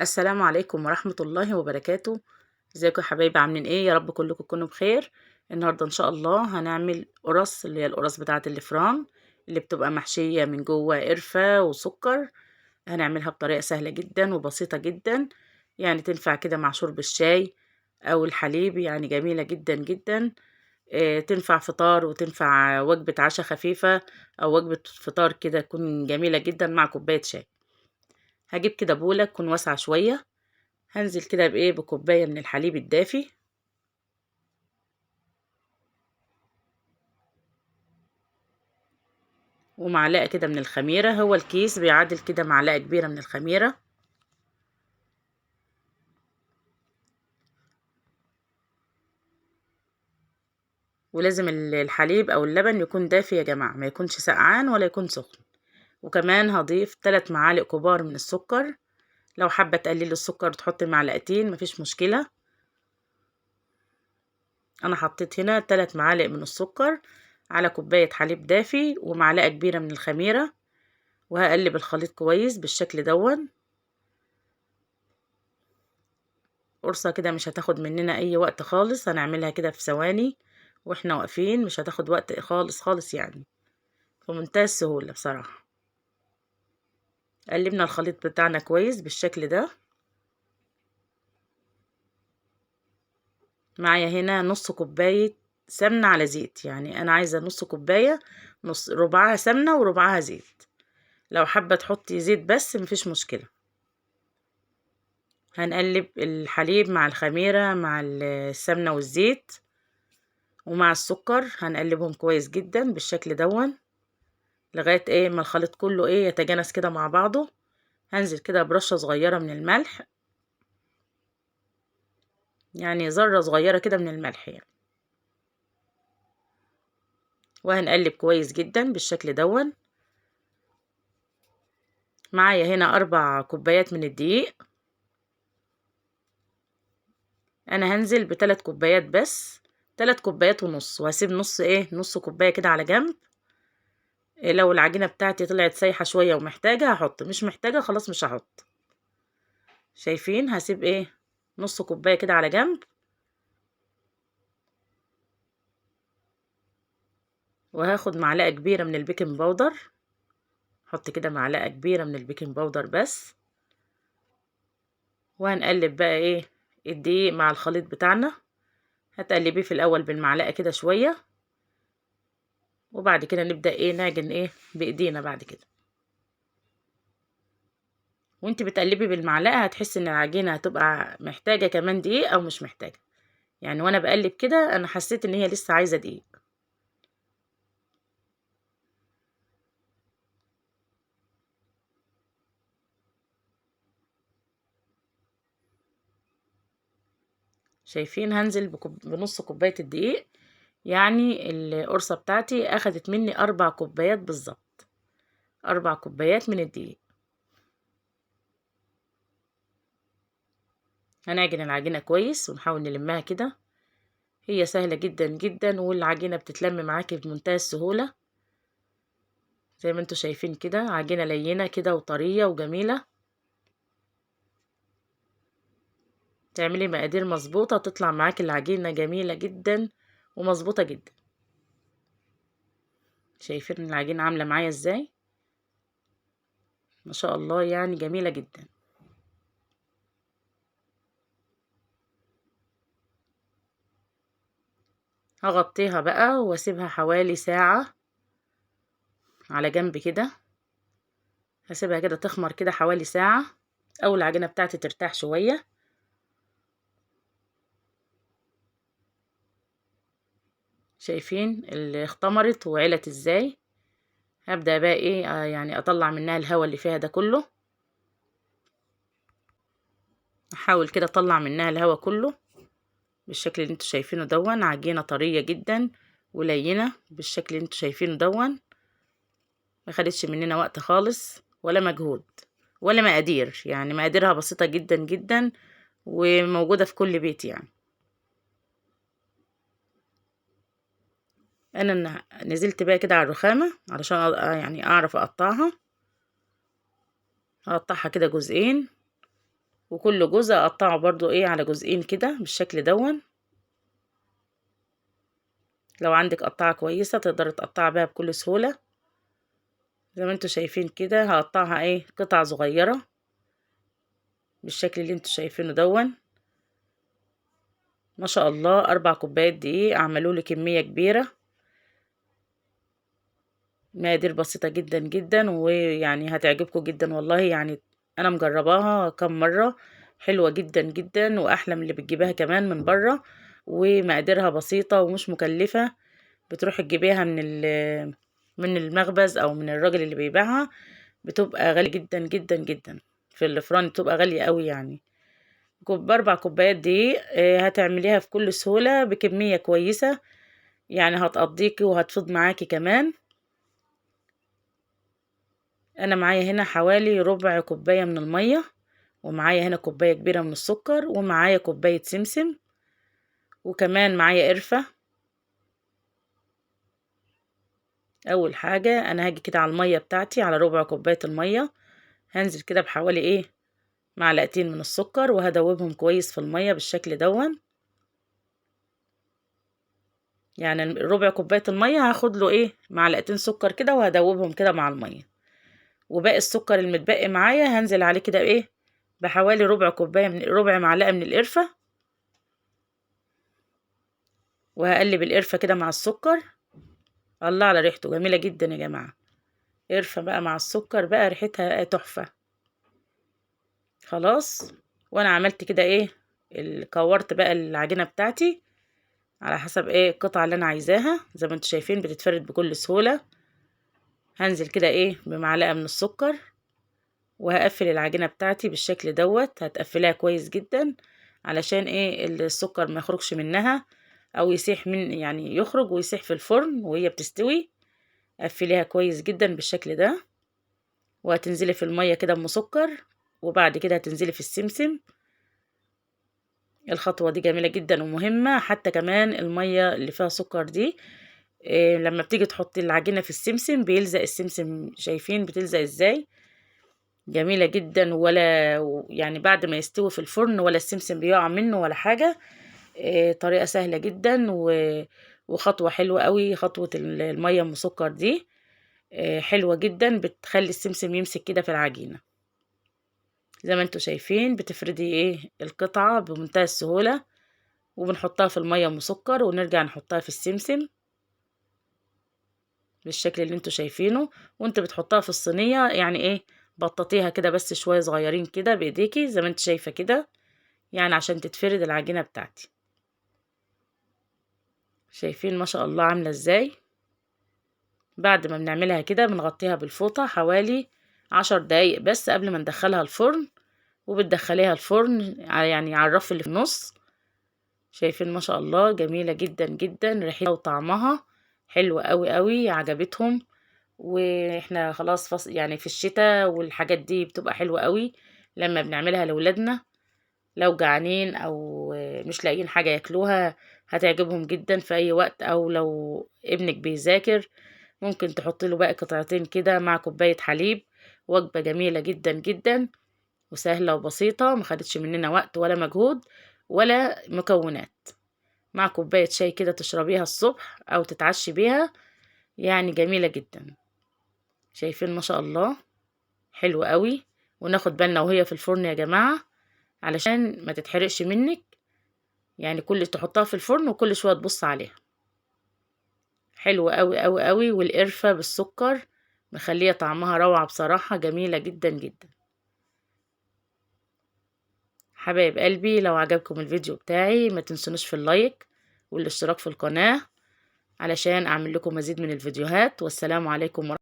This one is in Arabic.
السلام عليكم ورحمة الله وبركاته. ازيكم يا حبايبي، عاملين ايه؟ يا رب كلكم تكونوا بخير. النهارده ان شاء الله هنعمل قرص، اللي هي القرص بتاعة الفران، اللي بتبقى محشية من جوه قرفة وسكر. هنعملها بطريقة سهلة جدا وبسيطة جدا، يعني تنفع كده مع شرب الشاي او الحليب، يعني جميلة جدا جدا. تنفع فطار وتنفع وجبة عشاء خفيفة، او وجبة فطار كده تكون جميلة جدا مع كوباية شاي. هجيب كده بولة تكون واسعة شوية، هنزل كده بكوباية من الحليب الدافي، ومعلقة كده من الخميرة. هو الكيس بيعادل كده معلقة كبيرة من الخميرة. ولازم الحليب او اللبن يكون دافي يا جماعة، ما يكونش سقعان ولا يكون سخن. وكمان هضيف 3 معالق كبار من السكر. لو حابة تقللي السكر تحطي معلقتين، مفيش مشكلة. انا حطيت هنا 3 معالق من السكر على كوباية حليب دافي ومعلقة كبيرة من الخميرة، وهقلب الخليط كويس بالشكل دون. قرصة كده مش هتاخد مننا اي وقت خالص، هنعملها كده في ثواني واحنا واقفين، مش هتاخد وقت خالص خالص، يعني في منتهى السهولة بصراحة. قلبنا الخليط بتاعنا كويس بالشكل ده. معايا هنا نص كوباية سمنة على زيت، يعني انا عايزة نص كوباية، نص ربعها سمنة وربعها زيت. لو حابة تحطي زيت بس مفيش مشكلة. هنقلب الحليب مع الخميرة مع السمنة والزيت ومع السكر، هنقلبهم كويس جدا بالشكل دون لغاية ما الخليط كله يتجانس كده مع بعضه. هنزل كده برشة صغيرة من الملح، يعني ذرة صغيرة كده من الملح يعني. وهنقلب كويس جدا بالشكل دون. معايا هنا 4 كوبايات من الدقيق. انا هنزل ب3 كوبايات بس، 3 كوبايات ونص، وهسيب نص كوباية كده على جنب. لو العجينة بتاعتي طلعت سايحة شوية ومحتاجة هحط، مش محتاجة خلاص مش هحط. شايفين؟ هسيب نص كوباية كده على جنب. وهاخد معلقة كبيرة من البيكنج باودر، حط كده معلقة كبيرة من البيكنج باودر بس. وهنقلب بقى الدقيق مع الخليط بتاعنا. هتقلبيه في الاول بالمعلقة كده شوية، وبعد كده نبدأ نعجن بايدينا بعد كده. وانت بتقلبي بالمعلقة هتحسي ان العجينة هتبقى محتاجة كمان دقيق او مش محتاجة، يعني وانا بقلب كده انا حسيت ان هي لسه عايزة دقيق. شايفين؟ هنزل بنص كوباية الدقيق، يعني القرصة بتاعتي اخدت مني 4 كوبايات بالظبط، 4 كوبايات من الدقيق. هنعجن العجينة كويس ونحاول نلمها كده. هي سهلة جدا جدا، والعجينة بتتلم معاكي بمنتهى السهولة. زي ما انتوا شايفين كده، عجينة لينة كده وطرية وجميلة. تعملي مقادير مظبوطة تطلع معاكي العجينة جميلة جدا ومظبوطة جدا. شايفين العجينة عاملة معايا ازاي؟ ما شاء الله، يعني جميلة جدا. هغطيها بقى واسيبها حوالي ساعة على جنب كده. هسيبها كده تخمر كده حوالي ساعة، او العجينة بتاعتي ترتاح شوية. شايفين اللي اختمرت وعلت ازاي؟ هبدأ بقى يعني اطلع منها الهواء اللي فيها ده كله. احاول كده اطلع منها الهواء كله بالشكل اللي انتوا شايفينه دون. عجينة طرية جدا ولينة بالشكل اللي انتوا شايفينه دون. ما خدتش مننا وقت خالص ولا مجهود ولا مقادير، يعني مقاديرها بسيطة جدا جدا وموجودة في كل بيت يعني. انا نزلت بقى كده على الرخامة علشان يعني اعرف اقطعها. هقطعها كده جزئين وكل جزء اقطعه برضو ايه على جزئين كده بالشكل دون. لو عندك قطعة كويسة تقدر تقطعها بيها بكل سهولة. زي ما انتوا شايفين كده هقطعها ايه قطع صغيرة بالشكل اللي انتوا شايفينه دون. ما شاء الله 4 كوبايات دقيق عملوا لي كمية كبيرة. مقادير بسيطة جدا جدا، ويعني هتعجبكم جدا والله. يعني انا مجرباها كم مرة، حلوة جدا جدا واحلى من اللي بتجيبها كمان من بره. ومقاديرها بسيطة ومش مكلفة. بتروحي تجيبيها من المخبز او من الراجل اللي بيبيعها، بتبقى غالية جدا جدا جدا. في الفرن بتبقى غالية قوي يعني. ب4 كوبايات دقيق هتعمليها في كل سهولة بكمية كويسة، يعني هتقضيكي وهتفيض معاكي كمان. انا معايا هنا حوالي ربع كوباية من المية، ومعايا هنا كوباية كبيرة من السكر، ومعايا كوباية سمسم، وكمان معايا قرفة. اول حاجة انا هاجي كده على المية بتاعتي، على ربع كوباية المية هنزل كده بحوالي ايه معلقتين من السكر، وهدوبهم كويس في المية بالشكل دون. يعني ربع كوباية المية هاخد له ايه معلقتين سكر كده، وهدوبهم كده مع المية. وباقي السكر المتبقي معايا هنزل عليه كده ايه بحوالي ربع كوباية من ربع معلقة من القرفة. وهقلب القرفة كده مع السكر. الله على ريحته جميلة جدا يا جماعة. قرفة بقى مع السكر بقى ريحتها تحفة. خلاص. وانا عملت كده ايه كورت بقى العجينة بتاعتي على حسب ايه القطعة اللي انا عايزاها. زي ما انتوا شايفين بتتفرد بكل سهولة. هنزل كده ايه بمعلقة من السكر، وهقفل العجينة بتاعتي بالشكل دوت. هتقفلها كويس جدا علشان ايه السكر ما يخرجش منها، او يسيح من يعني يخرج ويسيح في الفرن وهي بتستوي. قفليها كويس جدا بالشكل ده. وهتنزلي في المية كده ام سكر، وبعد كده هتنزلي في السمسم. الخطوة دي جميلة جدا ومهمة. حتى كمان المية اللي فيها سكر دي لما بتيجي تحطي العجينة في السمسم بيلزق السمسم. شايفين بتلزق ازاي؟ جميلة جدا. ولا يعني بعد ما يستوي في الفرن ولا السمسم بيقع منه ولا حاجة. طريقة سهلة جدا وخطوة حلوة قوي. خطوة المية ام سكر دي حلوة جدا، بتخلي السمسم يمسك كده في العجينة. زي ما انتوا شايفين بتفردي ايه القطعة بمنتهى السهولة، وبنحطها في المية ام سكر ونرجع نحطها في السمسم بالشكل اللي انتوا شايفينه. وانت بتحطها في الصينية يعني ايه بططيها كده بس شوية صغيرين كده بايديكي زي ما انت شايفة كده، يعني عشان تتفرد العجينة بتاعتي. شايفين ما شاء الله عاملة ازاي؟ بعد ما بنعملها كده بنغطيها بالفوطة حوالي 10 دقايق بس قبل ما ندخلها الفرن. وبتدخليها الفرن يعني على الرف اللي في النص. شايفين ما شاء الله جميلة جدا جدا. ريحتها وطعمها حلو قوي قوي عجبتهم. واحنا خلاص يعني في الشتاء والحاجات دي بتبقى حلوة قوي لما بنعملها لأولادنا. لو جعانين او مش لاقيين حاجة ياكلوها هتعجبهم جدا في اي وقت. او لو ابنك بيذاكر ممكن تحط له بقى قطعتين كده مع كوباية حليب. وجبة جميلة جدا جدا وسهلة وبسيطة، ما خدتش مننا وقت ولا مجهود ولا مكونات. مع كوباية شاي كده تشربيها الصبح او تتعشي بيها، يعني جميلة جدا. شايفين ما شاء الله حلو قوي. وناخد بالنا وهي في الفرن يا جماعة علشان ما تتحرقش منك. يعني كل تحطها في الفرن وكل شوية تبص عليها. حلوة قوي قوي قوي. والقرفة بالسكر مخلية طعمها روعة بصراحة، جميلة جدا جدا. حبايب قلبي لو عجبكم الفيديو بتاعي ما تنسونوش في اللايك والاشتراك في القناة علشان اعمل لكم مزيد من الفيديوهات. والسلام عليكم ورحمة الله.